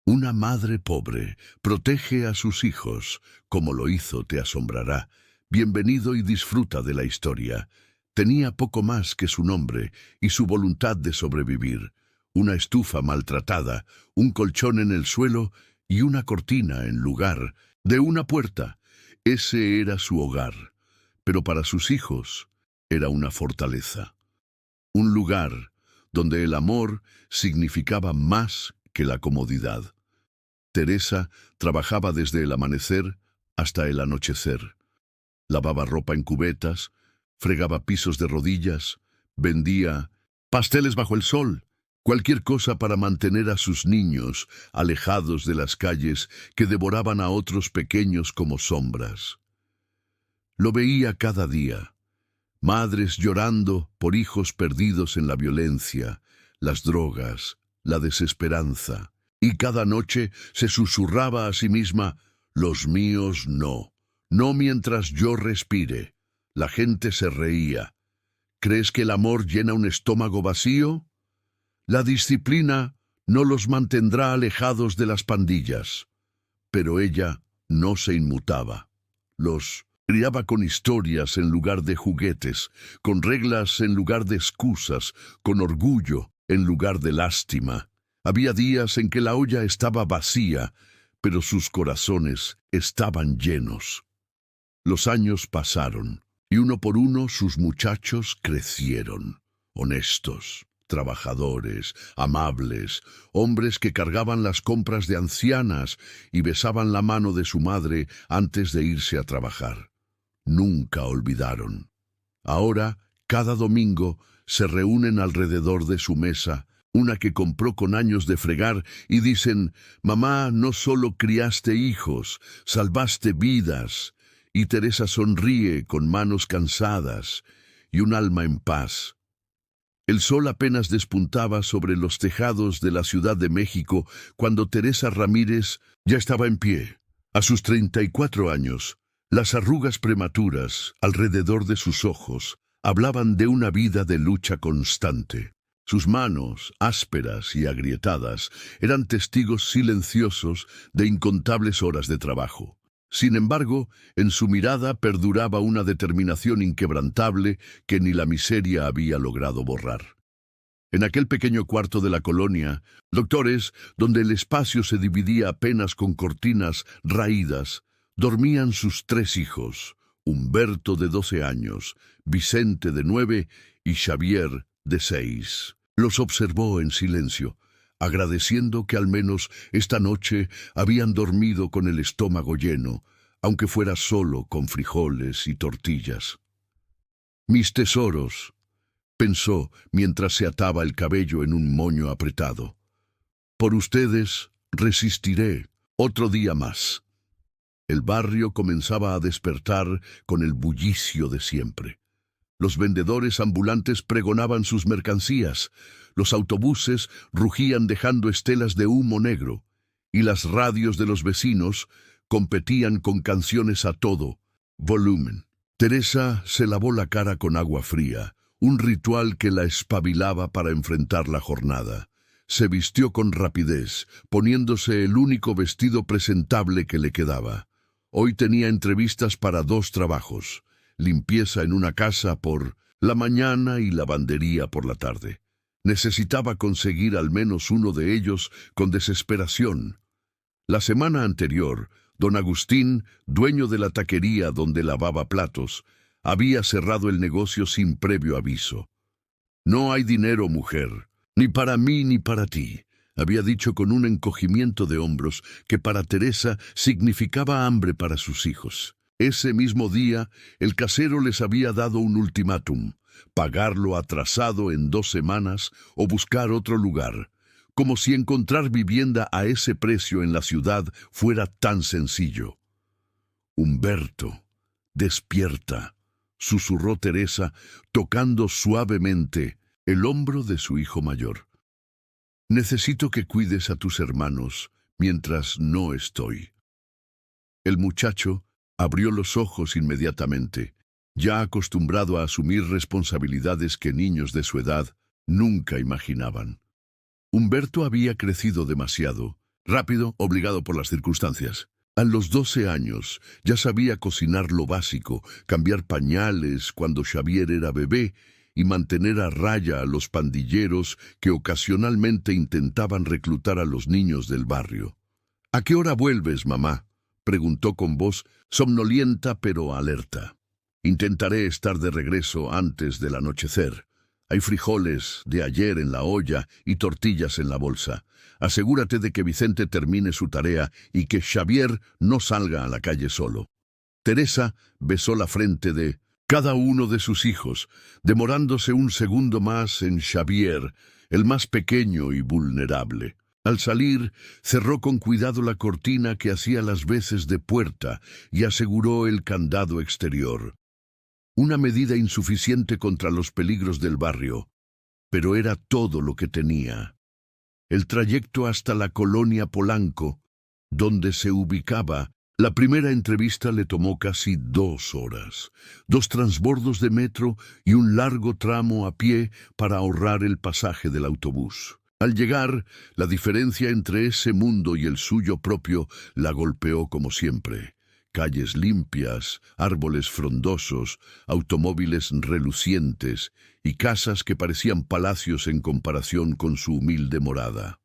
Una madre pobre protege a sus hijos, como lo hizo te asombrará. Bienvenido y disfruta de la historia. Tenía poco más que su nombre y su voluntad de sobrevivir. Una estufa maltratada, un colchón en el suelo y una cortina en lugar de una puerta. Ese era su hogar, pero para sus hijos era una fortaleza. Un lugar donde el amor significaba más que la comodidad. Teresa trabajaba desde el amanecer hasta el anochecer. Lavaba ropa en cubetas, fregaba pisos de rodillas, vendía pasteles bajo el sol, cualquier cosa para mantener a sus niños alejados de las calles que devoraban a otros pequeños como sombras. Lo veía cada día. Madres llorando por hijos perdidos en la violencia, las drogas, la desesperanza. Y cada noche se susurraba a sí misma, «Los míos no, no mientras yo respire». La gente se reía. ¿Crees que el amor llena un estómago vacío? La disciplina no los mantendrá alejados de las pandillas. Pero ella no se inmutaba. Los criaba con historias en lugar de juguetes, con reglas en lugar de excusas, con orgullo en lugar de lástima. Había días en que la olla estaba vacía, pero sus corazones estaban llenos. Los años pasaron, y uno por uno sus muchachos crecieron, honestos, trabajadores, amables, hombres que cargaban las compras de ancianas y besaban la mano de su madre antes de irse a trabajar. Nunca olvidaron. Ahora, cada domingo, se reúnen alrededor de su mesa, una que compró con años de fregar, y dicen, «Mamá, no solo criaste hijos, salvaste vidas». Y Teresa sonríe con manos cansadas y un alma en paz. El sol apenas despuntaba sobre los tejados de la Ciudad de México cuando Teresa Ramírez ya estaba en pie. A sus 34 años, las arrugas prematuras alrededor de sus ojos hablaban de una vida de lucha constante. Sus manos, ásperas y agrietadas, eran testigos silenciosos de incontables horas de trabajo. Sin embargo, en su mirada perduraba una determinación inquebrantable que ni la miseria había logrado borrar. En aquel pequeño cuarto de la colonia, Doctores, donde el espacio se dividía apenas con cortinas raídas, dormían sus 3 hijos, Humberto de 12 años, Vicente de 9 y Xavier de 6. Los observó en silencio, agradeciendo que al menos esta noche habían dormido con el estómago lleno, aunque fuera solo con frijoles y tortillas. «Mis tesoros», pensó mientras se ataba el cabello en un moño apretado. «Por ustedes resistiré otro día más». El barrio comenzaba a despertar con el bullicio de siempre. Los vendedores ambulantes pregonaban sus mercancías, los autobuses rugían dejando estelas de humo negro, y las radios de los vecinos competían con canciones a todo volumen. Teresa se lavó la cara con agua fría, un ritual que la espabilaba para enfrentar la jornada. Se vistió con rapidez, poniéndose el único vestido presentable que le quedaba. Hoy tenía entrevistas para 2 trabajos: limpieza en una casa por la mañana y lavandería por la tarde. Necesitaba conseguir al menos uno de ellos con desesperación. La semana anterior, don Agustín, dueño de la taquería donde lavaba platos, había cerrado el negocio sin previo aviso. «No hay dinero, mujer, ni para mí ni para ti», había dicho con un encogimiento de hombros que para Teresa significaba hambre para sus hijos. Ese mismo día, el casero les había dado un ultimátum: pagarlo atrasado en 2 semanas o buscar otro lugar, como si encontrar vivienda a ese precio en la ciudad fuera tan sencillo. «Humberto, despierta», susurró Teresa, tocando suavemente el hombro de su hijo mayor. «Necesito que cuides a tus hermanos mientras no estoy». El muchacho abrió los ojos inmediatamente, ya acostumbrado a asumir responsabilidades que niños de su edad nunca imaginaban. Humberto había crecido demasiado Rápido, obligado por las circunstancias. A los 12 años ya sabía cocinar lo básico, cambiar pañales cuando Xavier era bebé y mantener a raya a los pandilleros que ocasionalmente intentaban reclutar a los niños del barrio. ¿A qué hora vuelves, mamá?, preguntó con voz somnolienta pero alerta. Intentaré estar de regreso antes del anochecer. Hay frijoles de ayer en la olla y tortillas en la bolsa. Asegúrate de que Vicente termine su tarea y que Xavier no salga a la calle solo. Teresa besó la frente de cada uno de sus hijos, demorándose un segundo más en Xavier, el más pequeño y vulnerable. Al salir, cerró con cuidado la cortina que hacía las veces de puerta y aseguró el candado exterior. Una medida insuficiente contra los peligros del barrio, pero era todo lo que tenía. El trayecto hasta la colonia Polanco, donde se ubicaba, la primera entrevista le tomó casi 2 horas, 2 transbordos de metro y un largo tramo a pie para ahorrar el pasaje del autobús. Al llegar, la diferencia entre ese mundo y el suyo propio la golpeó como siempre. Calles limpias, árboles frondosos, automóviles relucientes y casas que parecían palacios en comparación con su humilde morada.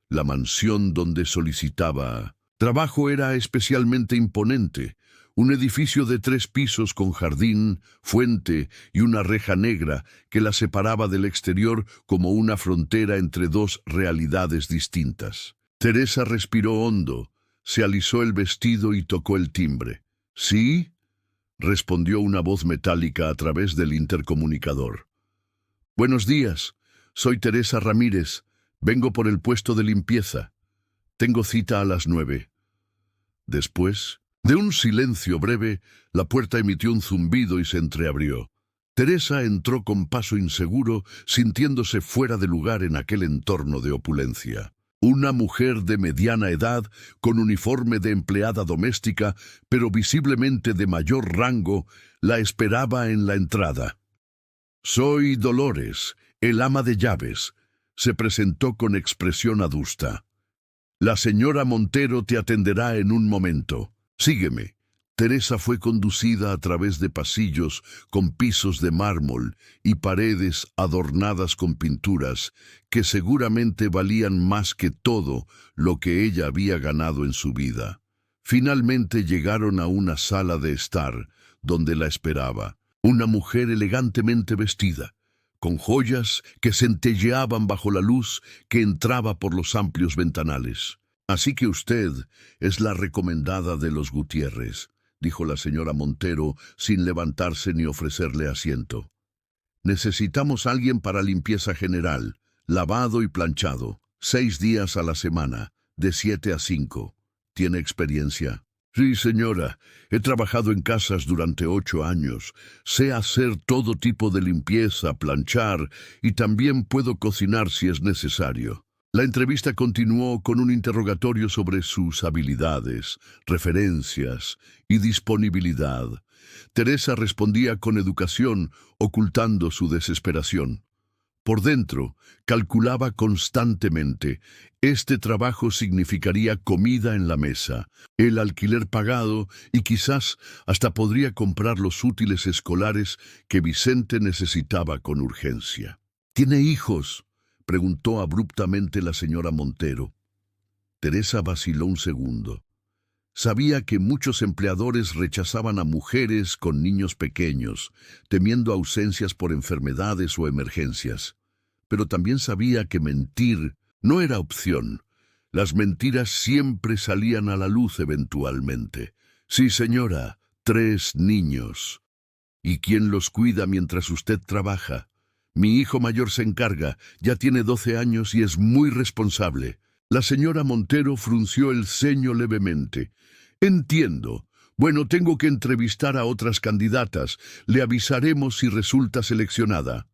La mansión donde solicitaba trabajo era especialmente imponente, un edificio de 3 pisos con jardín, fuente y una reja negra que la separaba del exterior como una frontera entre 2 realidades distintas. Teresa respiró hondo. Se alisó el vestido y tocó el timbre. ¿Sí?, respondió una voz metálica a través del intercomunicador. Buenos días, soy Teresa Ramírez. Vengo por el puesto de limpieza. Tengo cita a las 9. Después de un silencio breve, la puerta emitió un zumbido y se entreabrió. Teresa entró con paso inseguro, sintiéndose fuera de lugar en aquel entorno de opulencia. Una mujer de mediana edad, con uniforme de empleada doméstica, pero visiblemente de mayor rango, la esperaba en la entrada. «Soy Dolores, el ama de llaves», se presentó con expresión adusta. «La señora Montero te atenderá en un momento. Sígueme». Teresa fue conducida a través de pasillos con pisos de mármol y paredes adornadas con pinturas que seguramente valían más que todo lo que ella había ganado en su vida. Finalmente llegaron a una sala de estar, donde la esperaba una mujer elegantemente vestida, con joyas que centelleaban bajo la luz que entraba por los amplios ventanales. «Así que usted es la recomendada de los Gutiérrez», dijo la señora Montero sin levantarse ni ofrecerle asiento. «Necesitamos a alguien para limpieza general, lavado y planchado, 6 días a la semana, de 7 a 5. ¿Tiene experiencia?» «Sí, señora. He trabajado en casas durante 8 años. Sé hacer todo tipo de limpieza, planchar y también puedo cocinar si es necesario». La entrevista continuó con un interrogatorio sobre sus habilidades, referencias y disponibilidad. Teresa respondía con educación, ocultando su desesperación. Por dentro, calculaba constantemente. Este trabajo significaría comida en la mesa, el alquiler pagado y quizás hasta podría comprar los útiles escolares que Vicente necesitaba con urgencia. «¿Tiene hijos?», preguntó abruptamente la señora Montero. Teresa vaciló un segundo. Sabía que muchos empleadores rechazaban a mujeres con niños pequeños, temiendo ausencias por enfermedades o emergencias. Pero también sabía que mentir no era opción. Las mentiras siempre salían a la luz eventualmente. «Sí, señora, 3 niños. ¿Y quién los cuida mientras usted trabaja?» «Mi hijo mayor se encarga, ya tiene 12 años y es muy responsable». La señora Montero frunció el ceño levemente. «Entiendo. Bueno, tengo que entrevistar a otras candidatas. Le avisaremos si resulta seleccionada».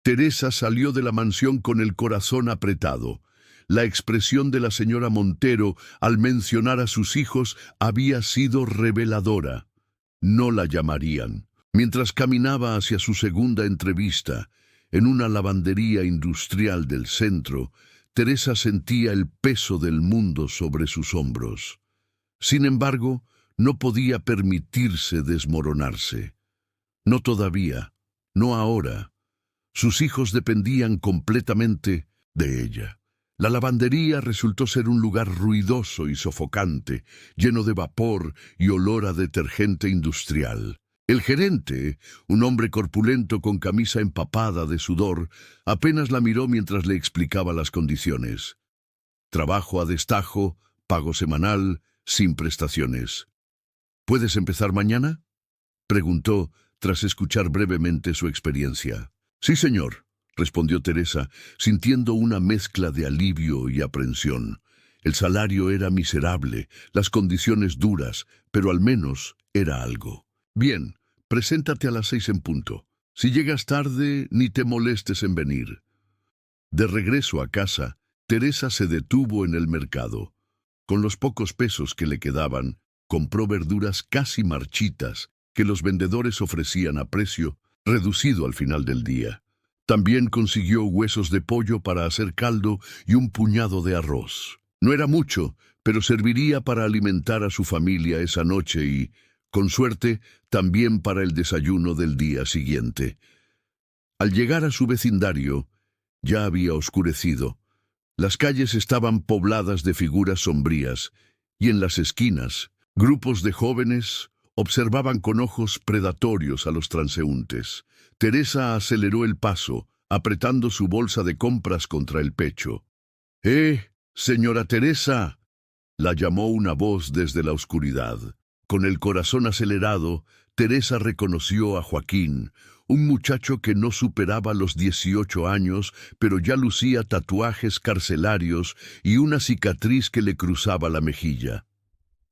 Teresa salió de la mansión con el corazón apretado. La expresión de la señora Montero al mencionar a sus hijos había sido reveladora. No la llamarían. Mientras caminaba hacia su segunda entrevista, en una lavandería industrial del centro, Teresa sentía el peso del mundo sobre sus hombros. Sin embargo, no podía permitirse desmoronarse. No todavía, no ahora. Sus hijos dependían completamente de ella. La lavandería resultó ser un lugar ruidoso y sofocante, lleno de vapor y olor a detergente industrial. El gerente, un hombre corpulento con camisa empapada de sudor, apenas la miró mientras le explicaba las condiciones. Trabajo a destajo, pago semanal, sin prestaciones. ¿Puedes empezar mañana?, preguntó, tras escuchar brevemente su experiencia. Sí, señor, respondió Teresa, sintiendo una mezcla de alivio y aprensión. El salario era miserable, las condiciones duras, pero al menos era algo. Bien, preséntate a las 6 en punto. Si llegas tarde, ni te molestes en venir. De regreso a casa, Teresa se detuvo en el mercado. Con los pocos pesos que le quedaban, compró verduras casi marchitas que los vendedores ofrecían a precio reducido al final del día. También consiguió huesos de pollo para hacer caldo y un puñado de arroz. No era mucho, pero serviría para alimentar a su familia esa noche y, con suerte, también para el desayuno del día siguiente. Al llegar a su vecindario, ya había oscurecido. Las calles estaban pobladas de figuras sombrías, y en las esquinas, grupos de jóvenes observaban con ojos predatorios a los transeúntes. Teresa aceleró el paso, apretando su bolsa de compras contra el pecho. Señora Teresa, la llamó una voz desde la oscuridad. Con el corazón acelerado, Teresa reconoció a Joaquín, un muchacho que no superaba los 18 años, pero ya lucía tatuajes carcelarios y una cicatriz que le cruzaba la mejilla.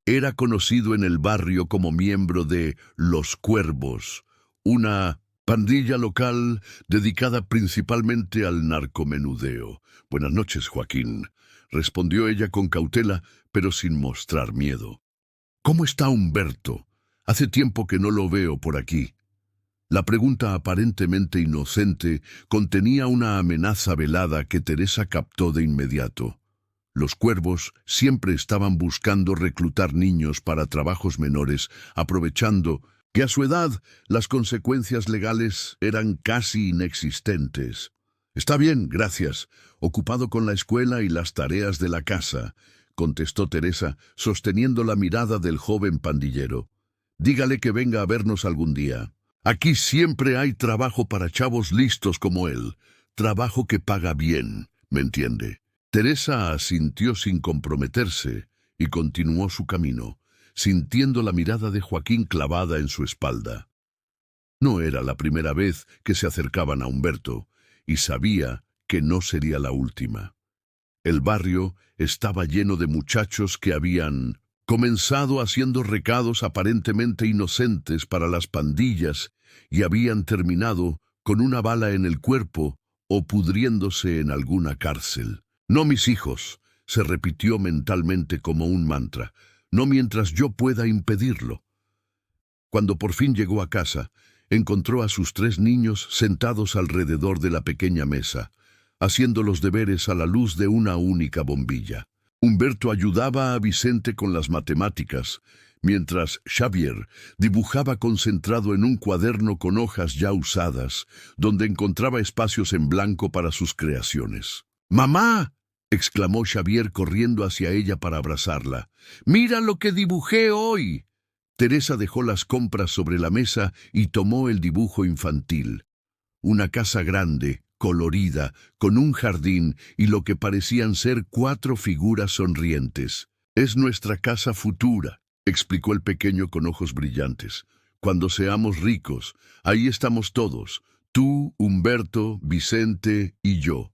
Era conocido en el barrio como miembro de Los Cuervos, una pandilla local dedicada principalmente al narcomenudeo. Buenas noches, Joaquín, respondió ella con cautela, pero sin mostrar miedo. ¿Cómo está Humberto? Hace tiempo que no lo veo por aquí. La pregunta aparentemente inocente contenía una amenaza velada que Teresa captó de inmediato. Los Cuervos siempre estaban buscando reclutar niños para trabajos menores, aprovechando que a su edad las consecuencias legales eran casi inexistentes. Está bien, gracias. Ocupado con la escuela y las tareas de la casa, contestó Teresa, sosteniendo la mirada del joven pandillero. Dígale que venga a vernos algún día. Aquí siempre hay trabajo para chavos listos como él. Trabajo que paga bien, ¿me entiende? Teresa asintió sin comprometerse y continuó su camino, sintiendo la mirada de Joaquín clavada en su espalda. No era la primera vez que se acercaban a Humberto, y sabía que no sería la última. El barrio estaba lleno de muchachos que habían comenzado haciendo recados aparentemente inocentes para las pandillas y habían terminado con una bala en el cuerpo o pudriéndose en alguna cárcel. No, mis hijos, se repitió mentalmente como un mantra, no mientras yo pueda impedirlo. Cuando por fin llegó a casa, encontró a sus 3 niños sentados alrededor de la pequeña mesa, haciendo los deberes a la luz de una única bombilla. Humberto ayudaba a Vicente con las matemáticas, mientras Xavier dibujaba concentrado en un cuaderno con hojas ya usadas, donde encontraba espacios en blanco para sus creaciones. ¡Mamá!, exclamó Xavier corriendo hacia ella para abrazarla. ¡Mira lo que dibujé hoy! Teresa dejó las compras sobre la mesa y tomó el dibujo infantil. Una casa grande, colorida, con un jardín y lo que parecían ser 4 figuras sonrientes. Es nuestra casa futura, explicó el pequeño con ojos brillantes. Cuando seamos ricos, ahí estamos todos, tú, Humberto, Vicente y yo.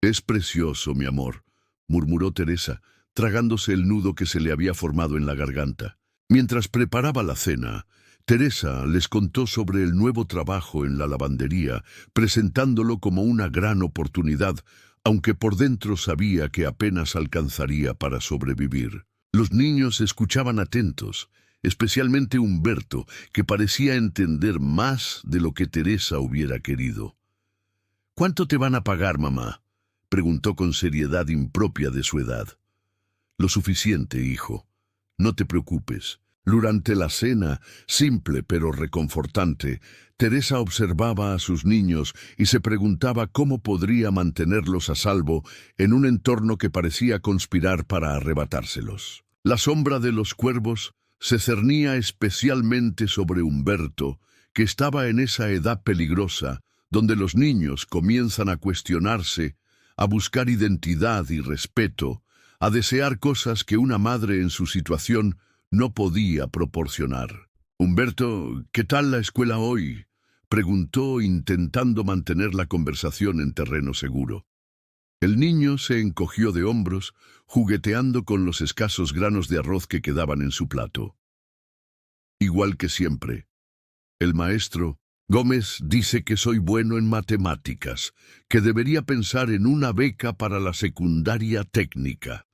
Es precioso, mi amor, murmuró Teresa, tragándose el nudo que se le había formado en la garganta. Mientras preparaba la cena, Teresa les contó sobre el nuevo trabajo en la lavandería, presentándolo como una gran oportunidad, aunque por dentro sabía que apenas alcanzaría para sobrevivir. Los niños escuchaban atentos, especialmente Humberto, que parecía entender más de lo que Teresa hubiera querido. ¿Cuánto te van a pagar, mamá?, Preguntó con seriedad impropia de su edad. Lo suficiente, hijo. No te preocupes. Durante la cena, simple pero reconfortante, Teresa observaba a sus niños y se preguntaba cómo podría mantenerlos a salvo en un entorno que parecía conspirar para arrebatárselos. La sombra de los cuervos se cernía especialmente sobre Humberto, que estaba en esa edad peligrosa, donde los niños comienzan a cuestionarse, a buscar identidad y respeto, a desear cosas que una madre en su situación no podía proporcionar. Humberto, ¿qué tal la escuela hoy?, preguntó intentando mantener la conversación en terreno seguro. El niño se encogió de hombros, jugueteando con los escasos granos de arroz que quedaban en su plato. Igual que siempre. El maestro Gómez dice que soy bueno en matemáticas, que debería pensar en una beca para la secundaria técnica.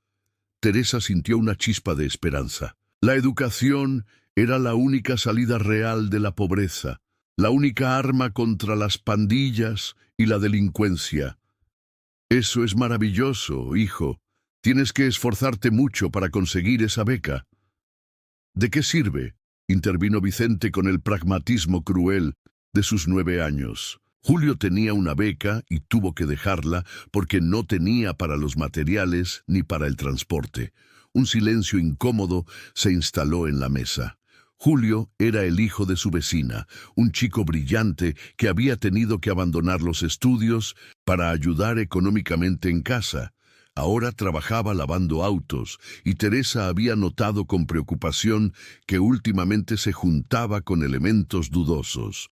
Teresa sintió una chispa de esperanza. La educación era la única salida real de la pobreza, la única arma contra las pandillas y la delincuencia. Eso es maravilloso, hijo. Tienes que esforzarte mucho para conseguir esa beca. ¿De qué sirve?, intervino Vicente con el pragmatismo cruel de sus 9 años. Julio tenía una beca y tuvo que dejarla porque no tenía para los materiales ni para el transporte. Un silencio incómodo se instaló en la mesa. Julio era el hijo de su vecina, un chico brillante que había tenido que abandonar los estudios para ayudar económicamente en casa. Ahora trabajaba lavando autos y Teresa había notado con preocupación que últimamente se juntaba con elementos dudosos.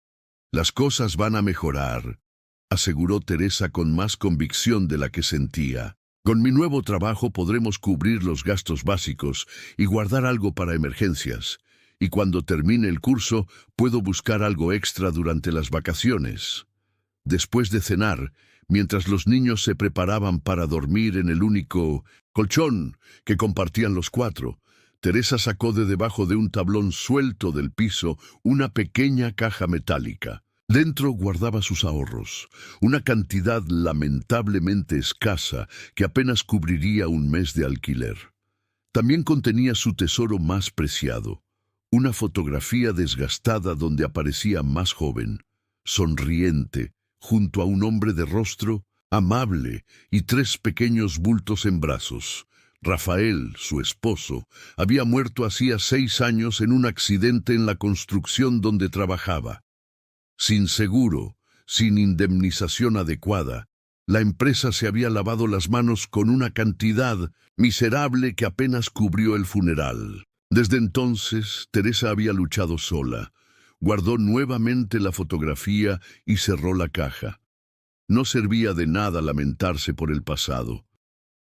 Las cosas van a mejorar, aseguró Teresa con más convicción de la que sentía. Con mi nuevo trabajo podremos cubrir los gastos básicos y guardar algo para emergencias. Y cuando termine el curso, puedo buscar algo extra durante las vacaciones. Después de cenar, mientras los niños se preparaban para dormir en el único colchón que compartían los 4, Teresa sacó de debajo de un tablón suelto del piso una pequeña caja metálica. Dentro guardaba sus ahorros, una cantidad lamentablemente escasa que apenas cubriría un mes de alquiler. También contenía su tesoro más preciado, una fotografía desgastada donde aparecía más joven, sonriente, junto a un hombre de rostro amable y 3 pequeños bultos en brazos. Rafael, su esposo, había muerto hacía 6 años en un accidente en la construcción donde trabajaba. Sin seguro, sin indemnización adecuada, la empresa se había lavado las manos con una cantidad miserable que apenas cubrió el funeral. Desde entonces, Teresa había luchado sola. Guardó nuevamente la fotografía y cerró la caja. No servía de nada lamentarse por el pasado.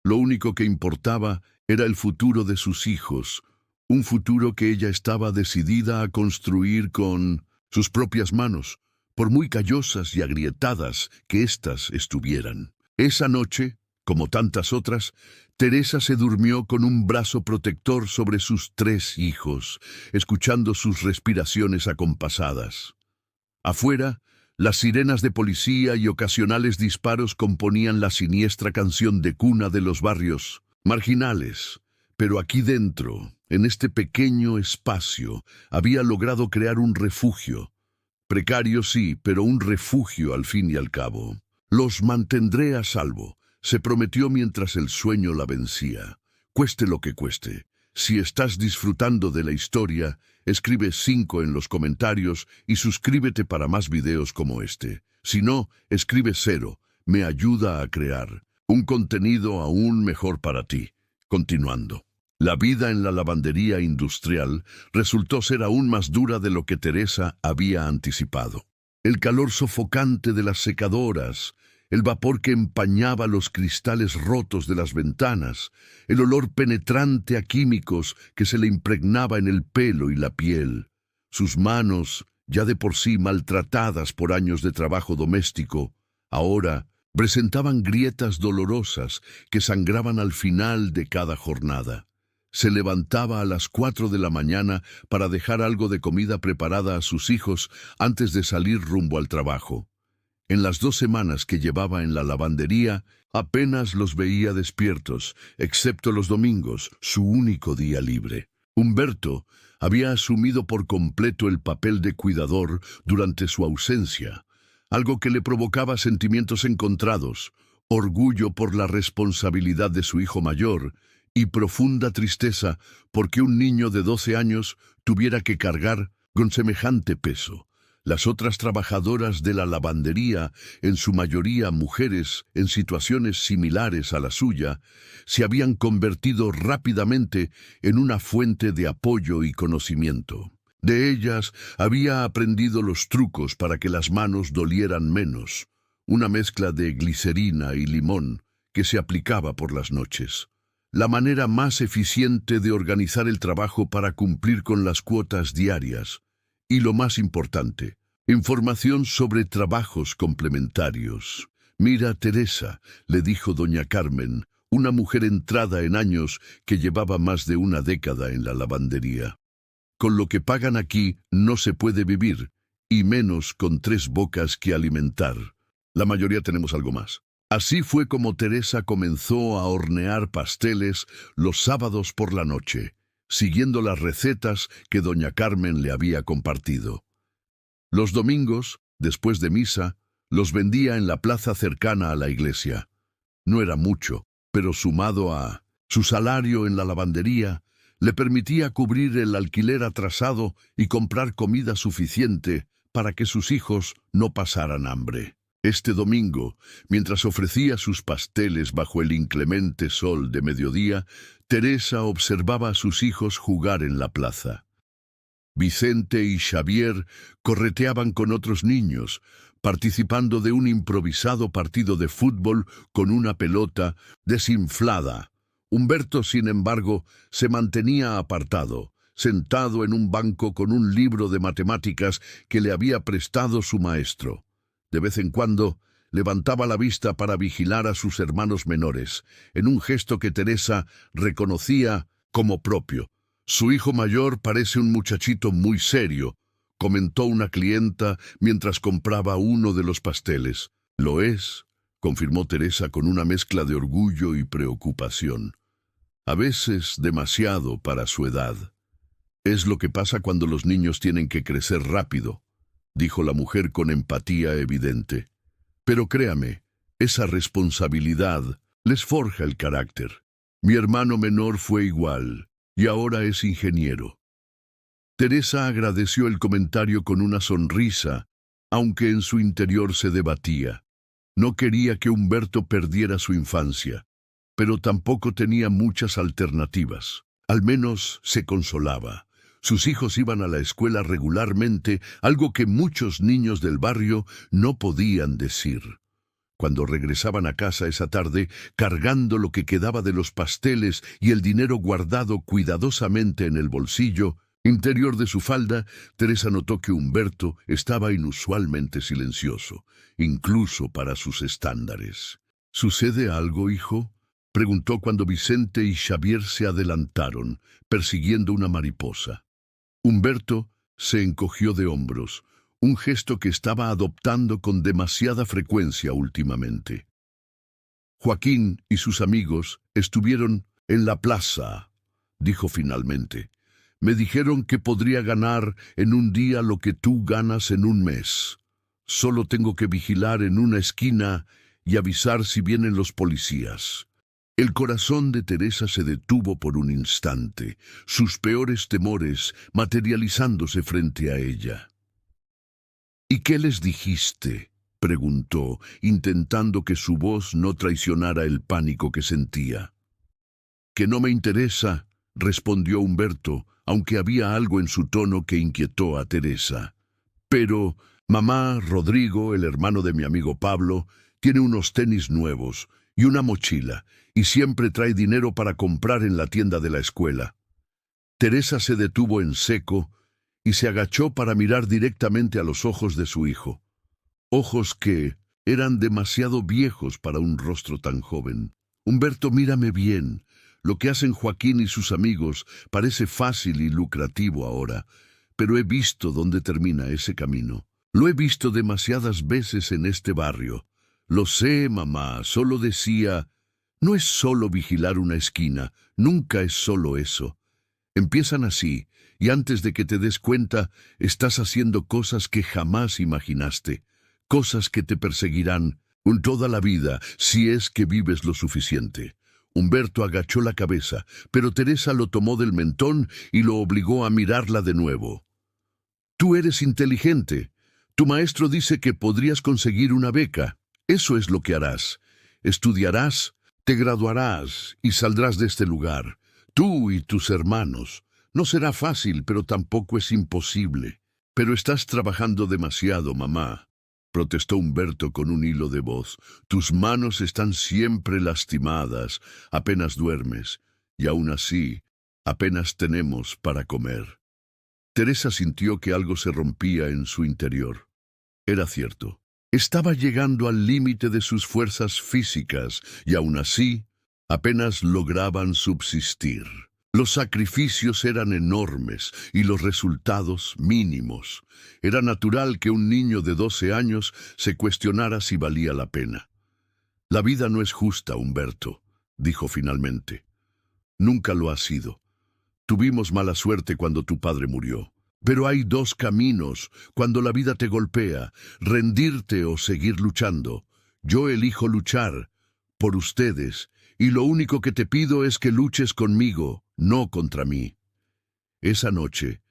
Lo único que importaba era el futuro de sus hijos, un futuro que ella estaba decidida a construir con sus propias manos, por muy callosas y agrietadas que éstas estuvieran. Esa noche, como tantas otras, Teresa se durmió con un brazo protector sobre sus 3 hijos, escuchando sus respiraciones acompasadas. Afuera, las sirenas de policía y ocasionales disparos componían la siniestra canción de cuna de los barrios marginales. Pero aquí dentro, en este pequeño espacio, había logrado crear un refugio. Precario sí, pero un refugio al fin y al cabo. Los mantendré a salvo, se prometió mientras el sueño la vencía. Cueste lo que cueste. Si estás disfrutando de la historia, escribe 5 en los comentarios y suscríbete para más videos como este. Si no, escribe 0. Me ayuda a crear un contenido aún mejor para ti. Continuando. La vida en la lavandería industrial resultó ser aún más dura de lo que Teresa había anticipado. El calor sofocante de las secadoras, el vapor que empañaba los cristales rotos de las ventanas, el olor penetrante a químicos que se le impregnaba en el pelo y la piel, sus manos, ya de por sí maltratadas por años de trabajo doméstico, ahora presentaban grietas dolorosas que sangraban al final de cada jornada. Se levantaba a las 4 de la mañana para dejar algo de comida preparada a sus hijos antes de salir rumbo al trabajo. En las 2 semanas que llevaba en la lavandería, apenas los veía despiertos, excepto los domingos, su único día libre. Humberto había asumido por completo el papel de cuidador durante su ausencia, algo que le provocaba sentimientos encontrados, orgullo por la responsabilidad de su hijo mayor y profunda tristeza porque un niño de 12 años tuviera que cargar con semejante peso. Las otras trabajadoras de la lavandería, en su mayoría mujeres en situaciones similares a la suya, se habían convertido rápidamente en una fuente de apoyo y conocimiento. De ellas había aprendido los trucos para que las manos dolieran menos, una mezcla de glicerina y limón que se aplicaba por las noches. La manera más eficiente de organizar el trabajo para cumplir con las cuotas diarias. Y lo más importante, información sobre trabajos complementarios. «Mira, Teresa», le dijo doña Carmen, una mujer entrada en años que llevaba más de una década en la lavandería. «Con lo que pagan aquí no se puede vivir, y menos con 3 bocas que alimentar. La mayoría tenemos algo más». Así fue como Teresa comenzó a hornear pasteles los sábados por la noche, siguiendo las recetas que doña Carmen le había compartido. Los domingos, después de misa, los vendía en la plaza cercana a la iglesia. No era mucho, pero sumado a su salario en la lavandería, le permitía cubrir el alquiler atrasado y comprar comida suficiente para que sus hijos no pasaran hambre. Este domingo, mientras ofrecía sus pasteles bajo el inclemente sol de mediodía, Teresa observaba a sus hijos jugar en la plaza. Vicente y Xavier correteaban con otros niños, participando de un improvisado partido de fútbol con una pelota desinflada. Humberto, sin embargo, se mantenía apartado, sentado en un banco con un libro de matemáticas que le había prestado su maestro. De vez en cuando, levantaba la vista para vigilar a sus hermanos menores, en un gesto que Teresa reconocía como propio. «Su hijo mayor parece un muchachito muy serio», comentó una clienta mientras compraba uno de los pasteles. «Lo es», confirmó Teresa con una mezcla de orgullo y preocupación. «A veces demasiado para su edad. Es lo que pasa cuando los niños tienen que crecer rápido», dijo la mujer con empatía evidente. «Pero créame, esa responsabilidad les forja el carácter. Mi hermano menor fue igual, y ahora es ingeniero». Teresa agradeció el comentario con una sonrisa, aunque en su interior se debatía. No quería que Humberto perdiera su infancia, pero tampoco tenía muchas alternativas. Al menos se consolaba. Sus hijos iban a la escuela regularmente, algo que muchos niños del barrio no podían decir. Cuando regresaban a casa esa tarde, cargando lo que quedaba de los pasteles y el dinero guardado cuidadosamente en el bolsillo interior de su falda, Teresa notó que Humberto estaba inusualmente silencioso, incluso para sus estándares. «¿Sucede algo, hijo?», preguntó cuando Vicente y Xavier se adelantaron, persiguiendo una mariposa. Humberto se encogió de hombros, un gesto que estaba adoptando con demasiada frecuencia últimamente. «Joaquín y sus amigos estuvieron en la plaza», dijo finalmente. «Me dijeron que podría ganar en un día lo que tú ganas en un mes. Solo tengo que vigilar en una esquina y avisar si vienen los policías». El corazón de Teresa se detuvo por un instante, sus peores temores materializándose frente a ella. «¿Y qué les dijiste?», preguntó, intentando que su voz no traicionara el pánico que sentía. «Que no me interesa», respondió Humberto, aunque había algo en su tono que inquietó a Teresa. «Pero mamá, Rodrigo, el hermano de mi amigo Pablo, tiene unos tenis nuevos y una mochila, y siempre trae dinero para comprar en la tienda de la escuela». Teresa se detuvo en seco y se agachó para mirar directamente a los ojos de su hijo. Ojos que eran demasiado viejos para un rostro tan joven. «Humberto, mírame bien. Lo que hacen Joaquín y sus amigos parece fácil y lucrativo ahora, pero he visto dónde termina ese camino. Lo he visto demasiadas veces en este barrio. Lo sé, mamá, solo decía, no es solo vigilar una esquina, nunca es solo eso. Empiezan así, y antes de que te des cuenta, estás haciendo cosas que jamás imaginaste, cosas que te perseguirán toda la vida si es que vives lo suficiente. Humberto agachó la cabeza, pero Teresa lo tomó del mentón y lo obligó a mirarla de nuevo. Tú eres inteligente. Tu maestro dice que podrías conseguir una beca. Eso es lo que harás. Estudiarás, te graduarás y saldrás de este lugar. Tú y tus hermanos. No será fácil, pero tampoco es imposible. Pero estás trabajando demasiado, mamá, protestó Humberto con un hilo de voz. Tus manos están siempre lastimadas, apenas duermes, y aún así, apenas tenemos para comer. Teresa sintió que algo se rompía en su interior. Era cierto. Estaba llegando al límite de sus fuerzas físicas, y aún así, apenas lograban subsistir. Los sacrificios eran enormes y los resultados mínimos. Era natural que un niño de 12 años se cuestionara si valía la pena. La vida no es justa, Humberto, dijo finalmente. Nunca lo ha sido. Tuvimos mala suerte cuando tu padre murió. Pero hay dos caminos cuando la vida te golpea, rendirte o seguir luchando. Yo elijo luchar por ustedes, y lo único que te pido es que luches conmigo, no contra mí. Esa noche,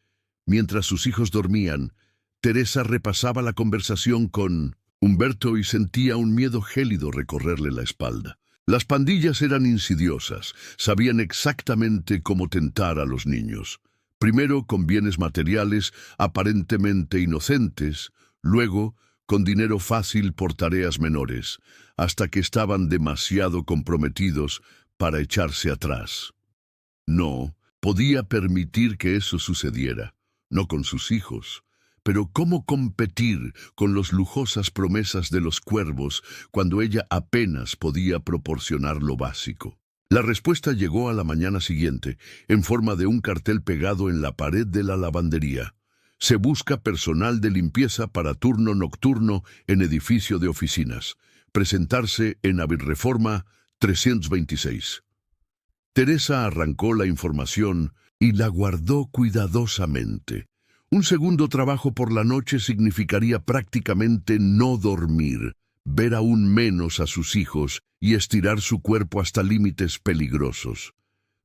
mientras sus hijos dormían, Teresa repasaba la conversación con Humberto y sentía un miedo gélido recorrerle la espalda. Las pandillas eran insidiosas, sabían exactamente cómo tentar a los niños. Primero con bienes materiales aparentemente inocentes, luego con dinero fácil por tareas menores, hasta que estaban demasiado comprometidos para echarse atrás. No, podía permitir que eso sucediera, no con sus hijos. Pero ¿cómo competir con las lujosas promesas de los cuervos cuando ella apenas podía proporcionar lo básico? La respuesta llegó a la mañana siguiente, en forma de un cartel pegado en la pared de la lavandería. Se busca personal de limpieza para turno nocturno en edificio de oficinas. Presentarse en Avirreforma 326. Teresa arrancó la información y la guardó cuidadosamente. Un segundo trabajo por la noche significaría prácticamente no dormir, ver aún menos a sus hijos y estirar su cuerpo hasta límites peligrosos.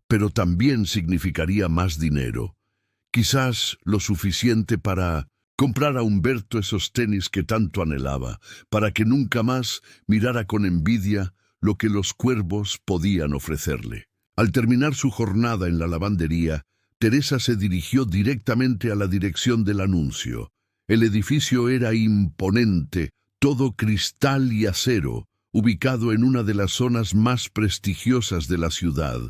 Pero también significaría más dinero. Quizás lo suficiente para comprar a Humberto esos tenis que tanto anhelaba, para que nunca más mirara con envidia lo que los cuervos podían ofrecerle. Al terminar su jornada en la lavandería, Teresa se dirigió directamente a la dirección del anuncio. El edificio era imponente, todo cristal y acero, ubicado en una de las zonas más prestigiosas de la ciudad.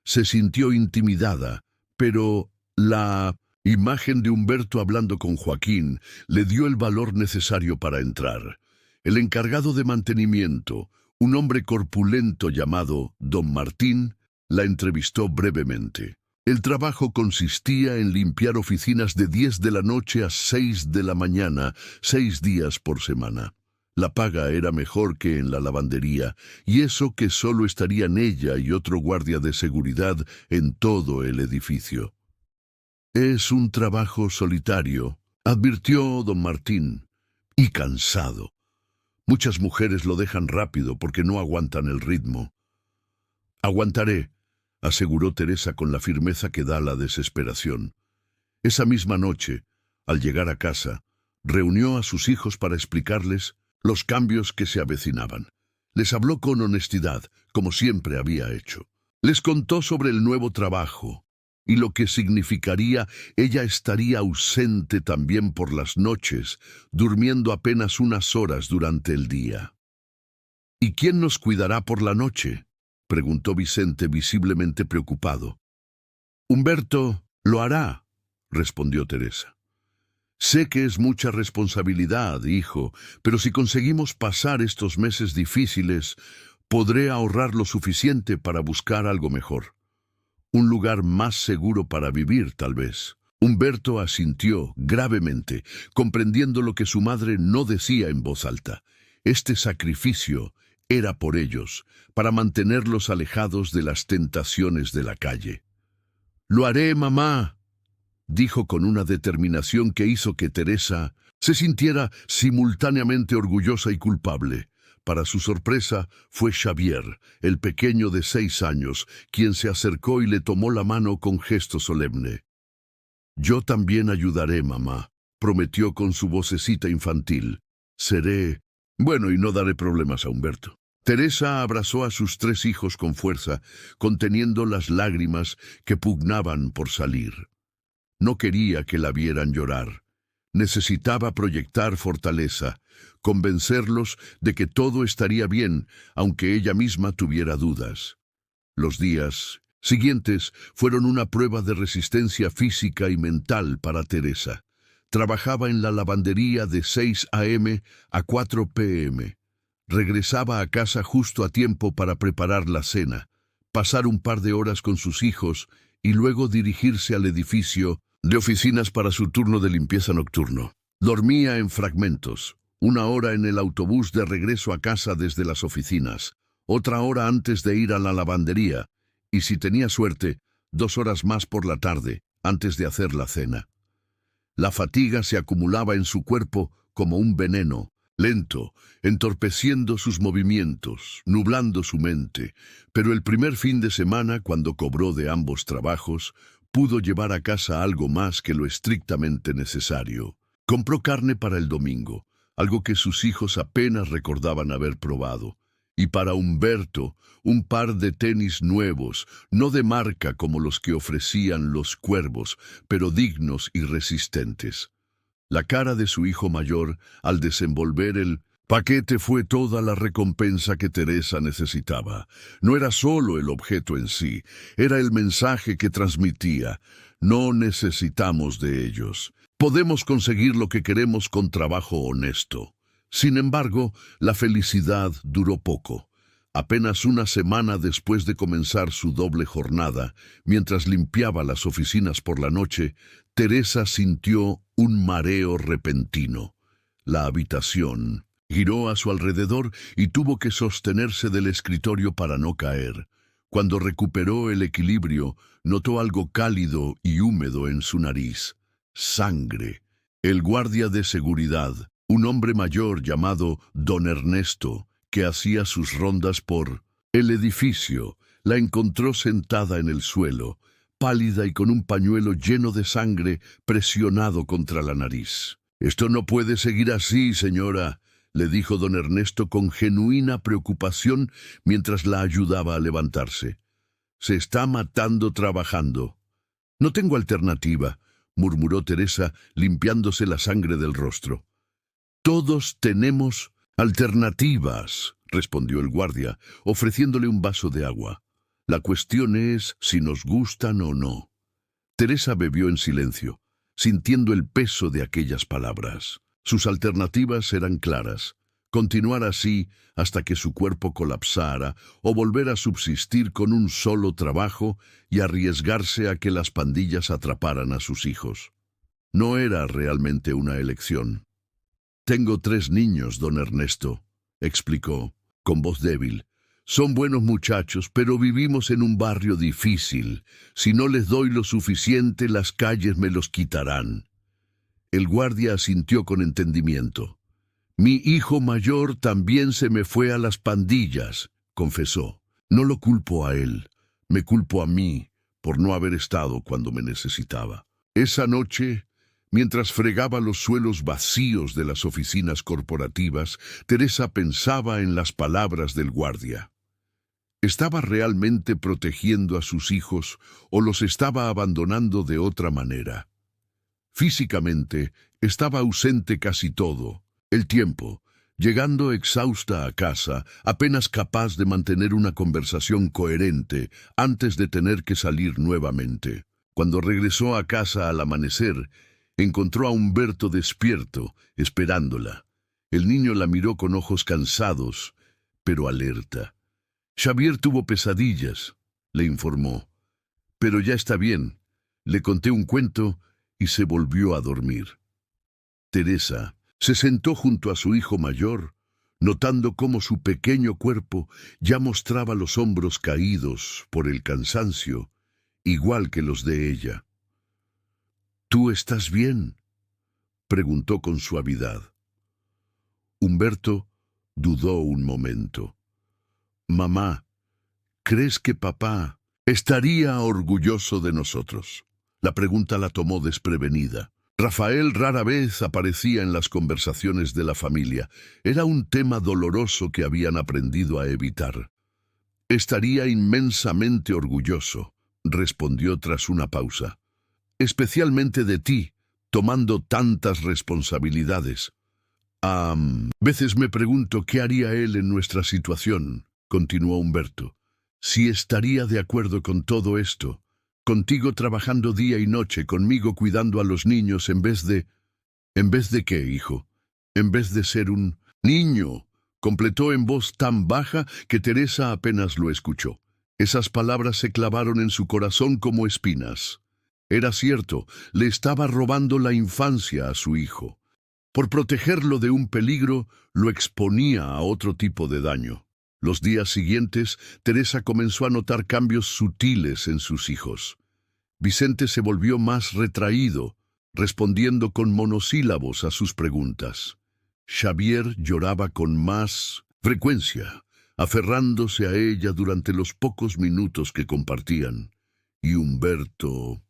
Se sintió intimidada, pero la imagen de Humberto hablando con Joaquín le dio el valor necesario para entrar. El encargado de mantenimiento, un hombre corpulento llamado Don Martín, la entrevistó brevemente. El trabajo consistía en limpiar oficinas de 10 de la noche a 6 de la mañana, 6 días por semana. La paga era mejor que en la lavandería, y eso que solo estarían ella y otro guardia de seguridad en todo el edificio. Es un trabajo solitario, advirtió don Martín, y cansado. Muchas mujeres lo dejan rápido porque no aguantan el ritmo. Aguantaré, aseguró Teresa con la firmeza que da la desesperación. Esa misma noche, al llegar a casa, reunió a sus hijos para explicarles los cambios que se avecinaban. Les habló con honestidad, como siempre había hecho. Les contó sobre el nuevo trabajo y lo que significaría ella estaría ausente también por las noches, durmiendo apenas unas horas durante el día. ¿Y quién nos cuidará por la noche?, preguntó Vicente visiblemente preocupado. Humberto lo hará, respondió Teresa. Sé que es mucha responsabilidad, hijo, pero si conseguimos pasar estos meses difíciles, podré ahorrar lo suficiente para buscar algo mejor. Un lugar más seguro para vivir, tal vez. Humberto asintió gravemente, comprendiendo lo que su madre no decía en voz alta. Este sacrificio era por ellos, para mantenerlos alejados de las tentaciones de la calle. «Lo haré, mamá», dijo con una determinación que hizo que Teresa se sintiera simultáneamente orgullosa y culpable. Para su sorpresa, fue Xavier, el pequeño de 6 años, quien se acercó y le tomó la mano con gesto solemne. «Yo también ayudaré, mamá», prometió con su vocecita infantil. «Seré bueno y no daré problemas a Humberto». Teresa abrazó a sus 3 hijos con fuerza, conteniendo las lágrimas que pugnaban por salir. No quería que la vieran llorar. Necesitaba proyectar fortaleza, convencerlos de que todo estaría bien, aunque ella misma tuviera dudas. Los días siguientes fueron una prueba de resistencia física y mental para Teresa. Trabajaba en la lavandería de 6 a.m. a 4 p.m. Regresaba a casa justo a tiempo para preparar la cena, pasar un par de horas con sus hijos y luego dirigirse al edificio de oficinas para su turno de limpieza nocturno. Dormía en fragmentos, 1 hora en el autobús de regreso a casa desde las oficinas, otra hora antes de ir a la lavandería, y si tenía suerte, 2 horas más por la tarde, antes de hacer la cena. La fatiga se acumulaba en su cuerpo como un veneno, lento, entorpeciendo sus movimientos, nublando su mente, pero el primer fin de semana, cuando cobró de ambos trabajos, pudo llevar a casa algo más que lo estrictamente necesario. Compró carne para el domingo, algo que sus hijos apenas recordaban haber probado, y para Humberto, un par de tenis nuevos, no de marca como los que ofrecían los Cuervos, pero dignos y resistentes. La cara de su hijo mayor, al desenvolver el paquete, fue toda la recompensa que Teresa necesitaba. No era solo el objeto en sí, era el mensaje que transmitía. No necesitamos de ellos. Podemos conseguir lo que queremos con trabajo honesto. Sin embargo, la felicidad duró poco. Apenas una semana después de comenzar su doble jornada, mientras limpiaba las oficinas por la noche, Teresa sintió un mareo repentino. La habitación giró a su alrededor y tuvo que sostenerse del escritorio para no caer. Cuando recuperó el equilibrio, notó algo cálido y húmedo en su nariz. Sangre. El guardia de seguridad, un hombre mayor llamado Don Ernesto, que hacía sus rondas por el edificio, la encontró sentada en el suelo, pálida y con un pañuelo lleno de sangre presionado contra la nariz. «Esto no puede seguir así, señora», le dijo don Ernesto con genuina preocupación mientras la ayudaba a levantarse. «Se está matando trabajando». «No tengo alternativa», murmuró Teresa, limpiándose la sangre del rostro. «Todos tenemos alternativas», respondió el guardia, ofreciéndole un vaso de agua. «La cuestión es si nos gustan o no». Teresa bebió en silencio, sintiendo el peso de aquellas palabras. Sus alternativas eran claras: continuar así hasta que su cuerpo colapsara o volver a subsistir con un solo trabajo y arriesgarse a que las pandillas atraparan a sus hijos. No era realmente una elección. «Tengo 3 niños, don Ernesto», explicó, con voz débil. «Son buenos muchachos, pero vivimos en un barrio difícil. Si no les doy lo suficiente, las calles me los quitarán». El guardia asintió con entendimiento. «Mi hijo mayor también se me fue a las pandillas», confesó. «No lo culpo a él, me culpo a mí por no haber estado cuando me necesitaba». Esa noche, mientras fregaba los suelos vacíos de las oficinas corporativas, Teresa pensaba en las palabras del guardia. ¿Estaba realmente protegiendo a sus hijos o los estaba abandonando de otra manera? Físicamente, estaba ausente casi todo el tiempo, llegando exhausta a casa, apenas capaz de mantener una conversación coherente antes de tener que salir nuevamente. Cuando regresó a casa al amanecer, encontró a Humberto despierto, esperándola. El niño la miró con ojos cansados, pero alerta. «Xavier tuvo pesadillas», le informó. «Pero ya está bien. Le conté un cuento y se volvió a dormir. Teresa se sentó junto a su hijo mayor, notando cómo su pequeño cuerpo ya mostraba los hombros caídos por el cansancio, igual que los de ella. «¿Tú estás bien?», preguntó con suavidad. Humberto dudó un momento. «Mamá, ¿crees que papá estaría orgulloso de nosotros?». La pregunta la tomó desprevenida. Rafael rara vez aparecía en las conversaciones de la familia. Era un tema doloroso que habían aprendido a evitar. «Estaría inmensamente orgulloso», respondió tras una pausa. «Especialmente de ti, tomando tantas responsabilidades. Veces me pregunto qué haría él en nuestra situación», continuó Humberto. «Si estaría de acuerdo con todo esto. Contigo trabajando día y noche, conmigo cuidando a los niños en vez de... ¿En vez de qué, hijo? En vez de ser un niño», completó en voz tan baja que Teresa apenas lo escuchó. Esas palabras se clavaron en su corazón como espinas. Era cierto, le estaba robando la infancia a su hijo. Por protegerlo de un peligro, lo exponía a otro tipo de daño. Los días siguientes, Teresa comenzó a notar cambios sutiles en sus hijos. Vicente se volvió más retraído, respondiendo con monosílabos a sus preguntas. Xavier lloraba con más frecuencia, aferrándose a ella durante los pocos minutos que compartían. Y Humberto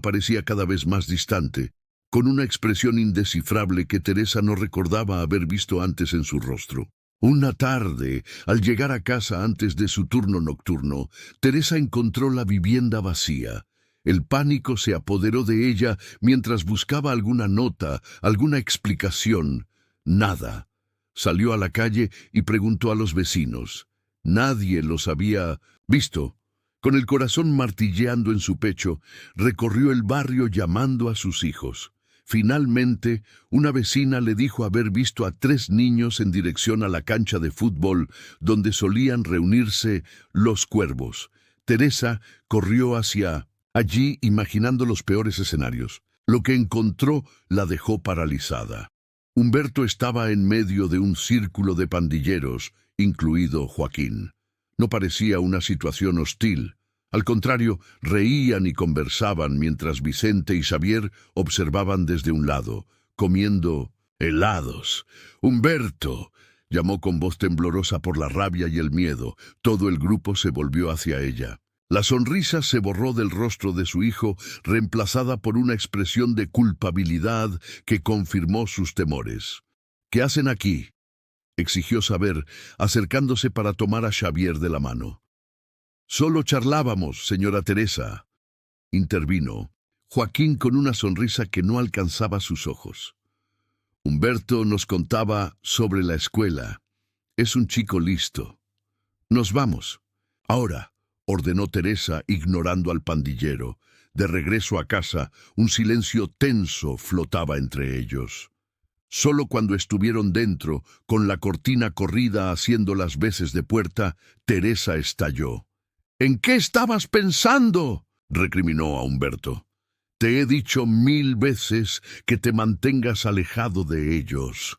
parecía cada vez más distante, con una expresión indescifrable que Teresa no recordaba haber visto antes en su rostro. Una tarde, al llegar a casa antes de su turno nocturno, Teresa encontró la vivienda vacía. El pánico se apoderó de ella mientras buscaba alguna nota, alguna explicación. Nada. Salió a la calle y preguntó a los vecinos. Nadie los había visto. Con el corazón martilleando en su pecho, recorrió el barrio llamando a sus hijos. Finalmente, una vecina le dijo haber visto a 3 niños en dirección a la cancha de fútbol donde solían reunirse los cuervos. Teresa corrió hacia allí imaginando los peores escenarios. Lo que encontró la dejó paralizada. Humberto estaba en medio de un círculo de pandilleros, incluido Joaquín. No parecía una situación hostil. Al contrario, reían y conversaban mientras Vicente y Xavier observaban desde un lado, comiendo helados. «Humberto», llamó con voz temblorosa por la rabia y el miedo. Todo el grupo se volvió hacia ella. La sonrisa se borró del rostro de su hijo, reemplazada por una expresión de culpabilidad que confirmó sus temores. «¿Qué hacen aquí?», exigió saber, acercándose para tomar a Xavier de la mano. «Solo charlábamos, señora Teresa», intervino Joaquín con una sonrisa que no alcanzaba sus ojos. «Humberto nos contaba sobre la escuela. Es un chico listo. Nos vamos». «Ahora», ordenó Teresa, ignorando al pandillero. De regreso a casa, un silencio tenso flotaba entre ellos. Solo cuando estuvieron dentro, con la cortina corrida haciendo las veces de puerta, Teresa estalló. «¿En qué estabas pensando?», recriminó a Humberto. «Te he dicho 1000 veces que te mantengas alejado de ellos».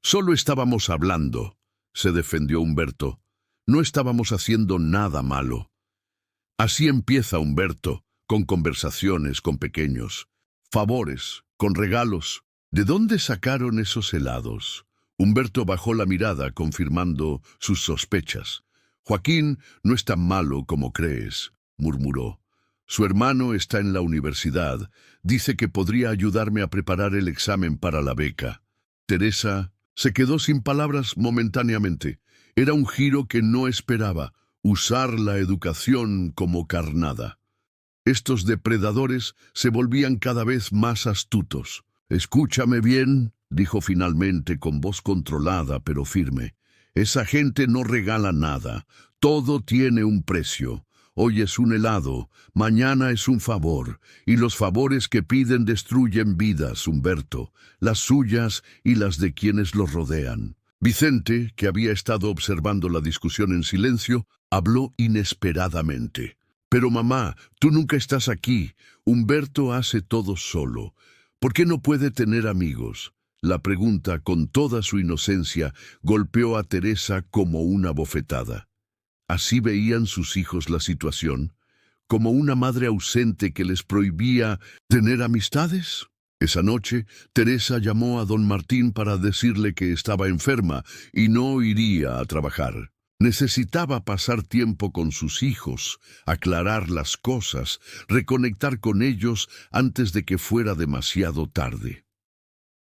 «Solo estábamos hablando», se defendió Humberto. «No estábamos haciendo nada malo». Así empieza Humberto, con conversaciones con pequeños, favores, con regalos. ¿De dónde sacaron esos helados?». Humberto bajó la mirada, confirmando sus sospechas. «Joaquín no es tan malo como crees», murmuró. «Su hermano está en la universidad. Dice que podría ayudarme a preparar el examen para la beca». Teresa se quedó sin palabras momentáneamente. Era un giro que no esperaba, usar la educación como carnada. Estos depredadores se volvían cada vez más astutos. «Escúchame bien», dijo finalmente con voz controlada pero firme. «Esa gente no regala nada. Todo tiene un precio. Hoy es un helado, mañana es un favor, y los favores que piden destruyen vidas, Humberto, las suyas y las de quienes los rodean». Vicente, que había estado observando la discusión en silencio, habló inesperadamente. Pero mamá, tú nunca estás aquí. Humberto hace todo solo. ¿Por qué no puede tener amigos? La pregunta, con toda su inocencia, golpeó a Teresa como una bofetada. ¿Así veían sus hijos la situación? ¿Como una madre ausente que les prohibía tener amistades? Esa noche, Teresa llamó a don Martín para decirle que estaba enferma y no iría a trabajar. Necesitaba pasar tiempo con sus hijos, aclarar las cosas, reconectar con ellos antes de que fuera demasiado tarde.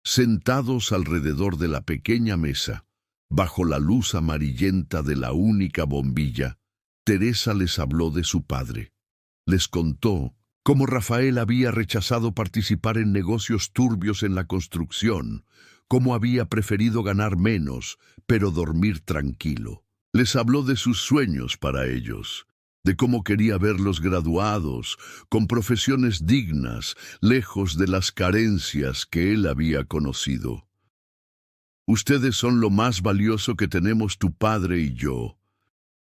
Sentados alrededor de la pequeña mesa, bajo la luz amarillenta de la única bombilla, Teresa les habló de su padre. Les contó cómo Rafael había rechazado participar en negocios turbios en la construcción, cómo había preferido ganar menos, pero dormir tranquilo. Les habló de sus sueños para ellos, de cómo quería verlos graduados, con profesiones dignas, lejos de las carencias que él había conocido. «Ustedes son lo más valioso que tenemos tu padre y yo»,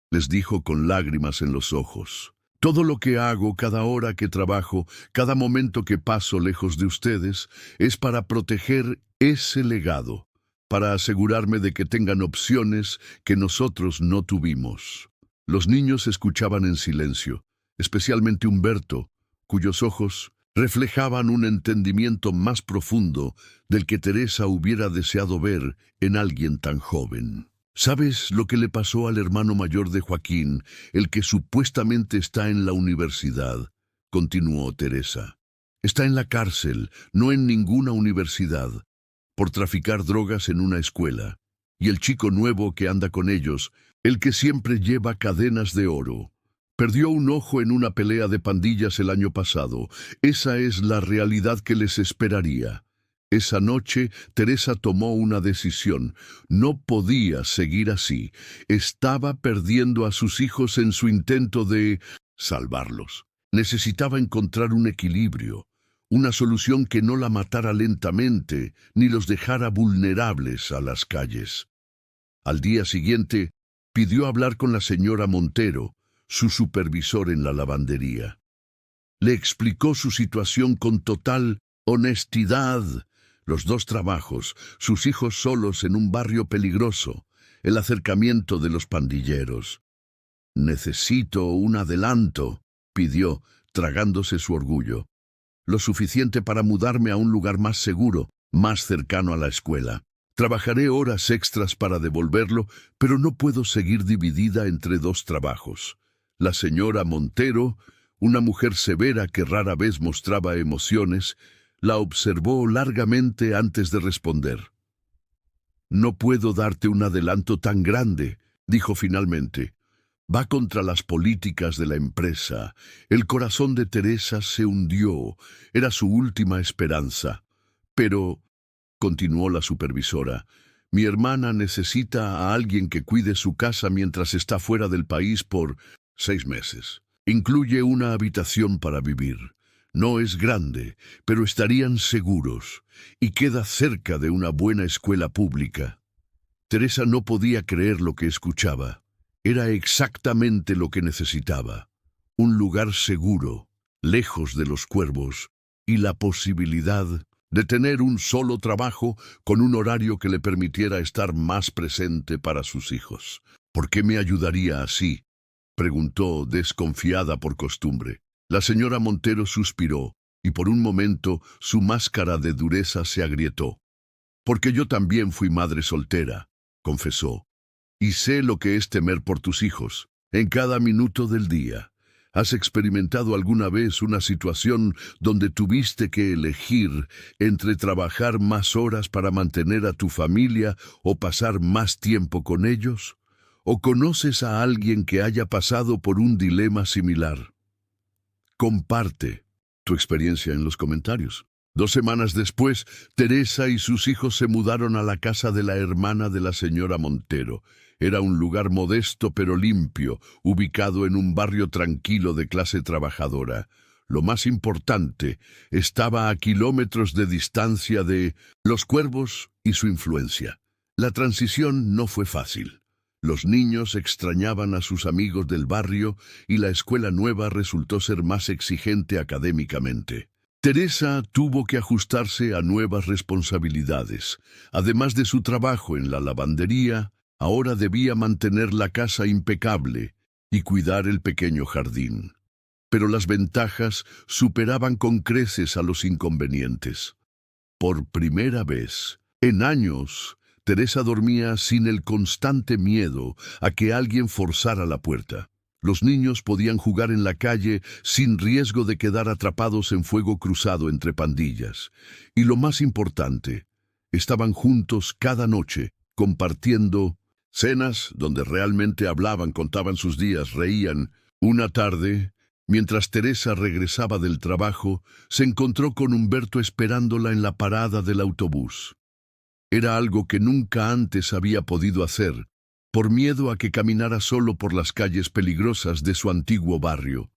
les dijo con lágrimas en los ojos. «Todo lo que hago, cada hora que trabajo, cada momento que paso lejos de ustedes, es para proteger ese legado, para asegurarme de que tengan opciones que nosotros no tuvimos». Los niños escuchaban en silencio, especialmente Humberto, cuyos ojos reflejaban un entendimiento más profundo del que Teresa hubiera deseado ver en alguien tan joven. «¿Sabes lo que le pasó al hermano mayor de Joaquín, el que supuestamente está en la universidad?», continuó Teresa. «Está en la cárcel, no en ninguna universidad, por traficar drogas en una escuela. Y el chico nuevo que anda con ellos, el que siempre lleva cadenas de oro, perdió un ojo en una pelea de pandillas el año pasado. Esa es la realidad que les esperaría». Esa noche, Teresa tomó una decisión. No podía seguir así. Estaba perdiendo a sus hijos en su intento de salvarlos. Necesitaba encontrar un equilibrio, una solución que no la matara lentamente, ni los dejara vulnerables a las calles. Al día siguiente, pidió hablar con la señora Montero, su supervisor en la lavandería. Le explicó su situación con total honestidad. Los dos trabajos, sus hijos solos en un barrio peligroso, el acercamiento de los pandilleros. «Necesito un adelanto», pidió, tragándose su orgullo. «Lo suficiente para mudarme a un lugar más seguro, más cercano a la escuela. Trabajaré horas extras para devolverlo, pero no puedo seguir dividida entre dos trabajos». La señora Montero, una mujer severa que rara vez mostraba emociones, la observó largamente antes de responder. «No puedo darte un adelanto tan grande», dijo finalmente. «Va contra las políticas de la empresa». El corazón de Teresa se hundió. Era su última esperanza. «Pero», continuó la supervisora, «mi hermana necesita a alguien que cuide su casa mientras está fuera del país por 6 meses. Incluye una habitación para vivir. No es grande, pero estarían seguros, y queda cerca de una buena escuela pública». Teresa no podía creer lo que escuchaba. Era exactamente lo que necesitaba. Un lugar seguro, lejos de los cuervos, y la posibilidad de tener un solo trabajo con un horario que le permitiera estar más presente para sus hijos. «¿Por qué me ayudaría así?», preguntó, desconfiada por costumbre. La señora Montero suspiró, y por un momento su máscara de dureza se agrietó. «Porque yo también fui madre soltera», confesó, «y sé lo que es temer por tus hijos, en cada minuto del día. ¿Has experimentado alguna vez una situación donde tuviste que elegir entre trabajar más horas para mantener a tu familia o pasar más tiempo con ellos? ¿O conoces a alguien que haya pasado por un dilema similar? Comparte tu experiencia en los comentarios». 2 semanas después, Teresa y sus hijos se mudaron a la casa de la hermana de la señora Montero. Era un lugar modesto pero limpio, ubicado en un barrio tranquilo de clase trabajadora. Lo más importante, estaba a kilómetros de distancia de los cuervos y su influencia. La transición no fue fácil. Los niños extrañaban a sus amigos del barrio y la escuela nueva resultó ser más exigente académicamente. Teresa tuvo que ajustarse a nuevas responsabilidades. Además de su trabajo en la lavandería, ahora debía mantener la casa impecable y cuidar el pequeño jardín. Pero las ventajas superaban con creces a los inconvenientes. Por primera vez en años, Teresa dormía sin el constante miedo a que alguien forzara la puerta. Los niños podían jugar en la calle sin riesgo de quedar atrapados en fuego cruzado entre pandillas. Y lo más importante, estaban juntos cada noche, compartiendo cenas donde realmente hablaban, contaban sus días, reían. Una tarde, mientras Teresa regresaba del trabajo, se encontró con Humberto esperándola en la parada del autobús. Era algo que nunca antes había podido hacer, por miedo a que caminara solo por las calles peligrosas de su antiguo barrio.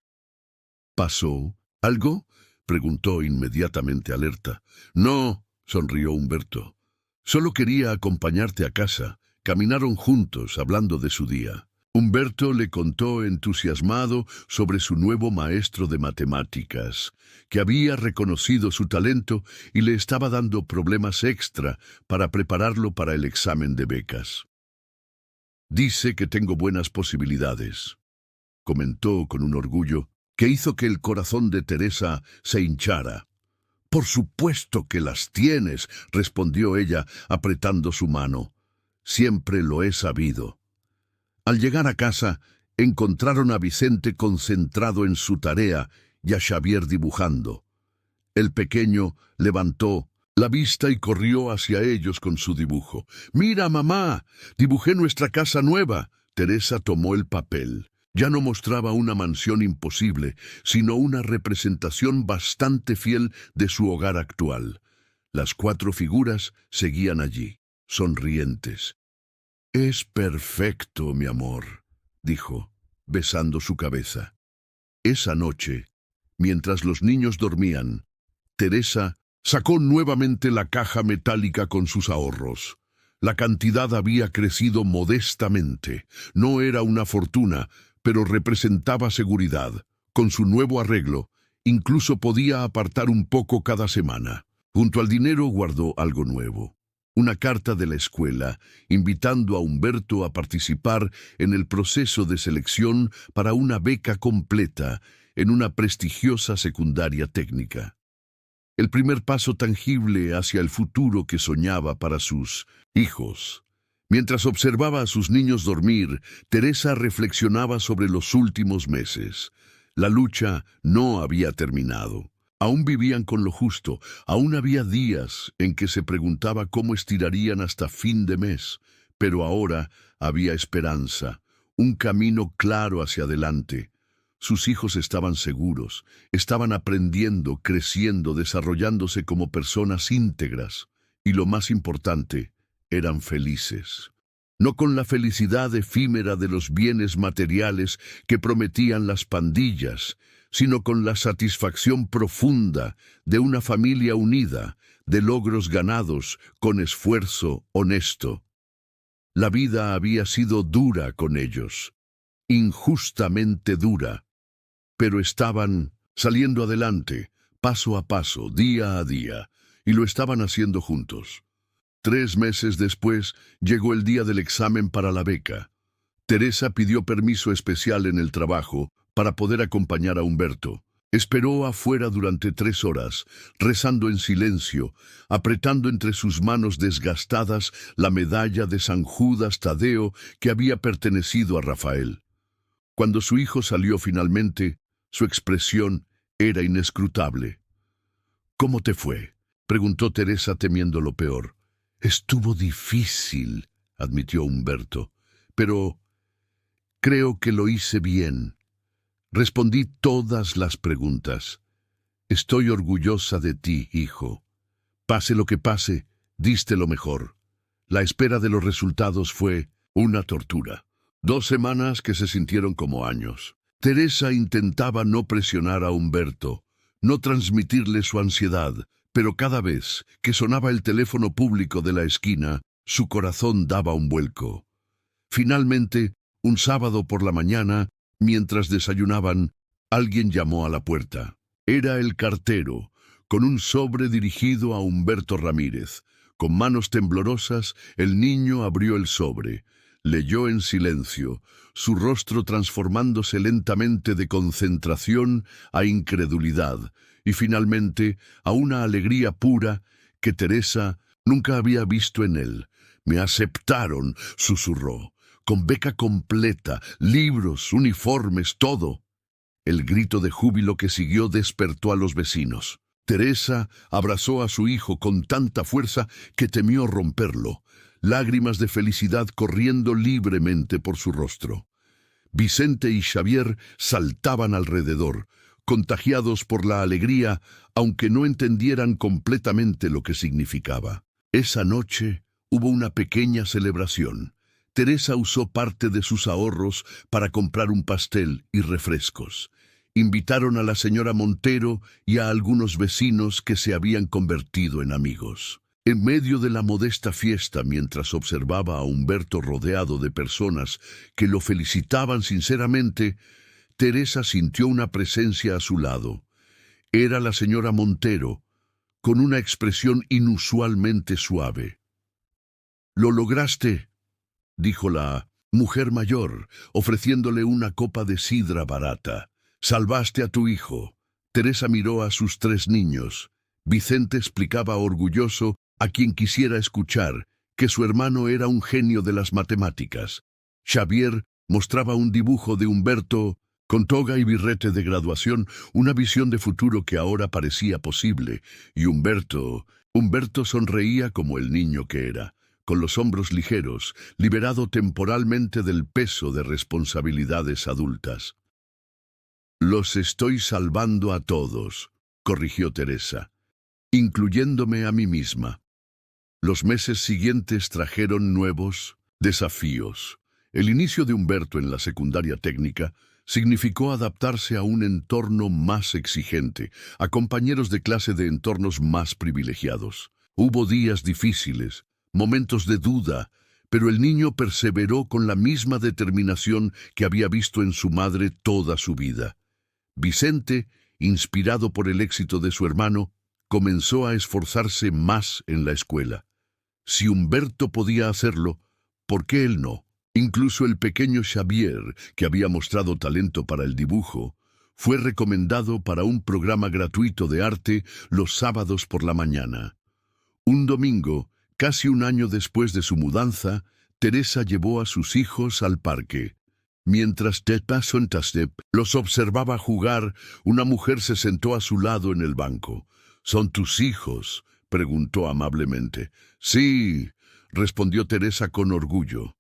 ¿Pasó algo?, preguntó inmediatamente alerta. No, sonrió Humberto. Solo quería acompañarte a casa. Caminaron juntos, hablando de su día. Humberto le contó entusiasmado sobre su nuevo maestro de matemáticas, que había reconocido su talento y le estaba dando problemas extra para prepararlo para el examen de becas. Dice que tengo buenas posibilidades, comentó con un orgullo que hizo que el corazón de Teresa se hinchara. Por supuesto que las tienes, respondió ella apretando su mano. Siempre lo he sabido. Al llegar a casa, encontraron a Vicente concentrado en su tarea y a Xavier dibujando. El pequeño levantó la vista y corrió hacia ellos con su dibujo. «¡Mira, mamá! Dibujé nuestra casa nueva». Teresa tomó el papel. Ya no mostraba una mansión imposible, sino una representación bastante fiel de su hogar actual. Las 4 figuras seguían allí, sonrientes. «Es perfecto, mi amor», dijo, besando su cabeza. Esa noche, mientras los niños dormían, Teresa sacó nuevamente la caja metálica con sus ahorros. La cantidad había crecido modestamente. No era una fortuna, pero representaba seguridad. Con su nuevo arreglo, incluso podía apartar un poco cada semana. Junto al dinero guardó algo nuevo. Una carta de la escuela invitando a Humberto a participar en el proceso de selección para una beca completa en una prestigiosa secundaria técnica. El primer paso tangible hacia el futuro que soñaba para sus hijos. Mientras observaba a sus niños dormir, Teresa reflexionaba sobre los últimos meses. La lucha no había terminado. Aún vivían con lo justo, aún había días en que se preguntaba cómo estirarían hasta fin de mes, pero ahora había esperanza, un camino claro hacia adelante. Sus hijos estaban seguros, estaban aprendiendo, creciendo, desarrollándose como personas íntegras, y lo más importante, eran felices. No con la felicidad efímera de los bienes materiales que prometían las pandillas, sino con la satisfacción profunda de una familia unida, de logros ganados con esfuerzo honesto. La vida había sido dura con ellos, injustamente dura, pero estaban saliendo adelante, paso a paso, día a día, y lo estaban haciendo juntos. 3 meses después llegó el día del examen para la beca. Teresa pidió permiso especial en el trabajo para poder acompañar a Humberto. Esperó afuera durante 3 horas, rezando en silencio, apretando entre sus manos desgastadas la medalla de San Judas Tadeo que había pertenecido a Rafael. Cuando su hijo salió finalmente, su expresión era inescrutable. «¿Cómo te fue?», preguntó Teresa temiendo lo peor. «Estuvo difícil», admitió Humberto, «pero creo que lo hice bien. Respondí todas las preguntas. Estoy orgullosa de ti, hijo. Pase lo que pase, diste lo mejor. La espera de los resultados fue una tortura. 2 semanas que se sintieron como años. Teresa intentaba no presionar a Humberto, no transmitirle su ansiedad, pero cada vez que sonaba el teléfono público de la esquina, su corazón daba un vuelco. Finalmente, un sábado por la mañana, mientras desayunaban, alguien llamó a la puerta. Era el cartero, con un sobre dirigido a Humberto Ramírez. Con manos temblorosas, el niño abrió el sobre. Leyó en silencio, su rostro transformándose lentamente de concentración a incredulidad y finalmente a una alegría pura que Teresa nunca había visto en él. «Me aceptaron», susurró, «con beca completa, libros, uniformes, todo». El grito de júbilo que siguió despertó a los vecinos. Teresa abrazó a su hijo con tanta fuerza que temió romperlo, lágrimas de felicidad corriendo libremente por su rostro. Vicente y Xavier saltaban alrededor, contagiados por la alegría, aunque no entendieran completamente lo que significaba. Esa noche hubo una pequeña celebración. Teresa usó parte de sus ahorros para comprar un pastel y refrescos. Invitaron a la señora Montero y a algunos vecinos que se habían convertido en amigos. En medio de la modesta fiesta, mientras observaba a Humberto rodeado de personas que lo felicitaban sinceramente, Teresa sintió una presencia a su lado. Era la señora Montero, con una expresión inusualmente suave. «Lo lograste», dijo la mujer mayor, ofreciéndole una copa de sidra barata. «Salvaste a tu hijo». Teresa miró a sus 3 niños. Vicente explicaba orgulloso a quien quisiera escuchar que su hermano era un genio de las matemáticas. Xavier mostraba un dibujo de Humberto con toga y birrete de graduación, una visión de futuro que ahora parecía posible, y Humberto sonreía como el niño que era, con los hombros ligeros, liberado temporalmente del peso de responsabilidades adultas. «Los estoy salvando a todos», corrigió Teresa, «incluyéndome a mí misma». Los meses siguientes trajeron nuevos desafíos. El inicio de Humberto en la secundaria técnica significó adaptarse a un entorno más exigente, a compañeros de clase de entornos más privilegiados. Hubo días difíciles, momentos de duda, pero el niño perseveró con la misma determinación que había visto en su madre toda su vida. Vicente, inspirado por el éxito de su hermano, comenzó a esforzarse más en la escuela. Si Humberto podía hacerlo, ¿por qué él no? Incluso el pequeño Xavier, que había mostrado talento para el dibujo, fue recomendado para un programa gratuito de arte los sábados por la mañana. Un domingo, casi un año después de su mudanza, Teresa llevó a sus hijos al parque. Mientras los observaba jugar, una mujer se sentó a su lado en el banco. «¿Son tus hijos?», preguntó amablemente. «Sí», respondió Teresa con orgullo.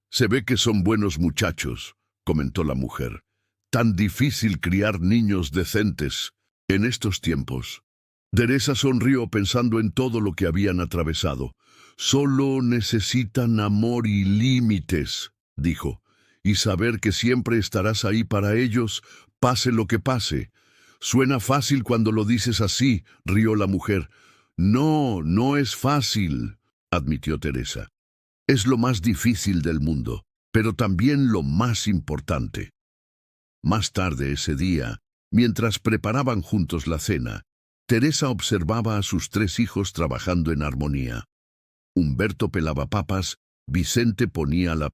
«Se ve que son buenos muchachos», comentó la mujer. «Tan difícil criar niños decentes en estos tiempos». Teresa sonrió pensando en todo lo que habían atravesado. «Solo necesitan amor y límites», dijo, «y saber que siempre estarás ahí para ellos, pase lo que pase». «Suena fácil cuando lo dices así», rió la mujer. «No, no es fácil», admitió Teresa. «Es lo más difícil del mundo, pero también lo más importante». Más tarde ese día, mientras preparaban juntos la cena, Teresa observaba a sus 3 hijos trabajando en armonía. Humberto pelaba papas, Vicente ponía la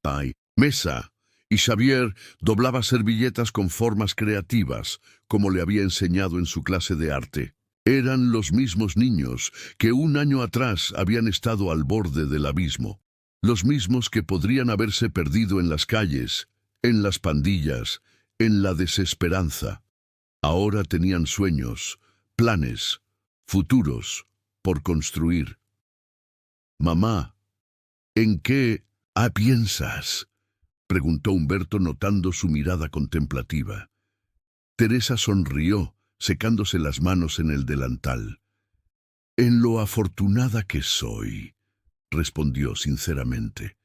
mesa, y Xavier doblaba servilletas con formas creativas, como le había enseñado en su clase de arte. Eran los mismos niños que un año atrás habían estado al borde del abismo, los mismos que podrían haberse perdido en las calles, en las pandillas, en la desesperanza. Ahora tenían sueños, planes, futuros por construir. «Mamá, ¿en qué piensas?», preguntó Humberto notando su mirada contemplativa. Teresa sonrió, secándose las manos en el delantal. «En lo afortunada que soy», respondió sinceramente.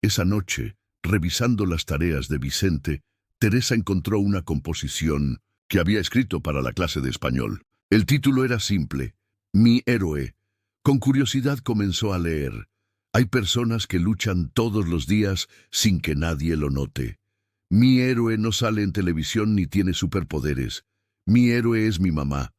Esa noche, revisando las tareas de Vicente, Teresa encontró una composición que había escrito para la clase de español. El título era simple: «Mi héroe». Con curiosidad comenzó a leer. Hay personas que luchan todos los días sin que nadie lo note. Mi héroe no sale en televisión ni tiene superpoderes. Mi héroe es mi mamá.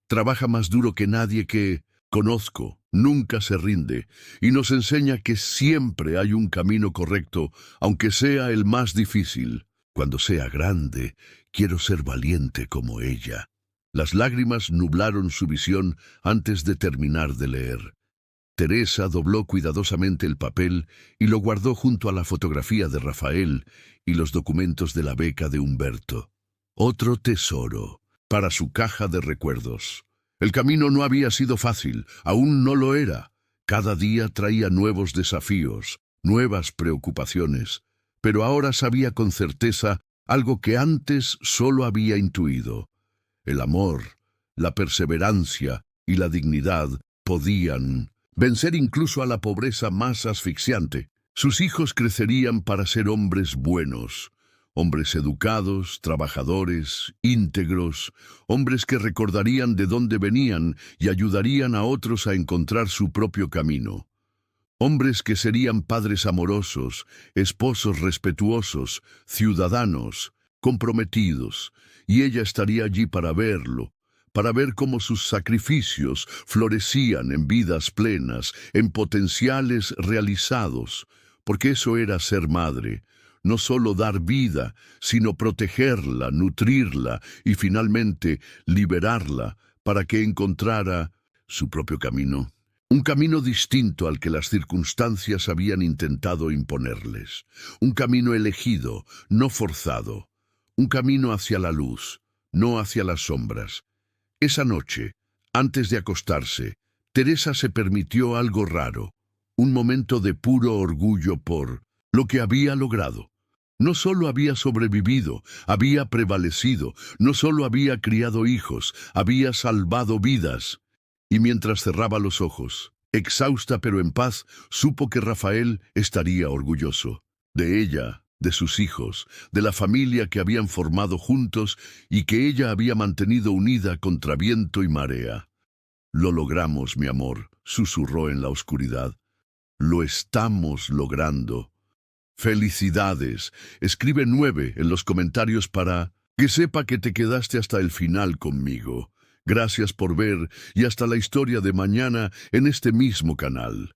Trabaja más duro que nadie que conozco, nunca se rinde, y nos enseña que siempre hay un camino correcto, aunque sea el más difícil. Cuando sea grande, quiero ser valiente como ella. Las lágrimas nublaron su visión antes de terminar de leer. Teresa dobló cuidadosamente el papel y lo guardó junto a la fotografía de Rafael y los documentos de la beca de Humberto. Otro tesoro para su caja de recuerdos. El camino no había sido fácil, aún no lo era. Cada día traía nuevos desafíos, nuevas preocupaciones, pero ahora sabía con certeza algo que antes solo había intuido. El amor, la perseverancia y la dignidad podían vencer incluso a la pobreza más asfixiante. Sus hijos crecerían para ser hombres buenos, hombres educados, trabajadores, íntegros, hombres que recordarían de dónde venían y ayudarían a otros a encontrar su propio camino. Hombres que serían padres amorosos, esposos respetuosos, ciudadanos, comprometidos, y ella estaría allí para verlo, para ver cómo sus sacrificios florecían en vidas plenas, en potenciales realizados, porque eso era ser madre, no solo dar vida, sino protegerla, nutrirla y finalmente liberarla para que encontrara su propio camino. Un camino distinto al que las circunstancias habían intentado imponerles. Un camino elegido, no forzado. Un camino hacia la luz, no hacia las sombras. Esa noche, antes de acostarse, Teresa se permitió algo raro, un momento de puro orgullo por lo que había logrado. No solo había sobrevivido, había prevalecido, no solo había criado hijos, había salvado vidas. Y mientras cerraba los ojos, exhausta pero en paz, supo que Rafael estaría orgulloso de ella, de sus hijos, de la familia que habían formado juntos y que ella había mantenido unida contra viento y marea. «Lo logramos, mi amor», susurró en la oscuridad. «Lo estamos logrando». «Felicidades». Escribe 9 en los comentarios para que sepa que te quedaste hasta el final conmigo. Gracias por ver y hasta la historia de mañana en este mismo canal.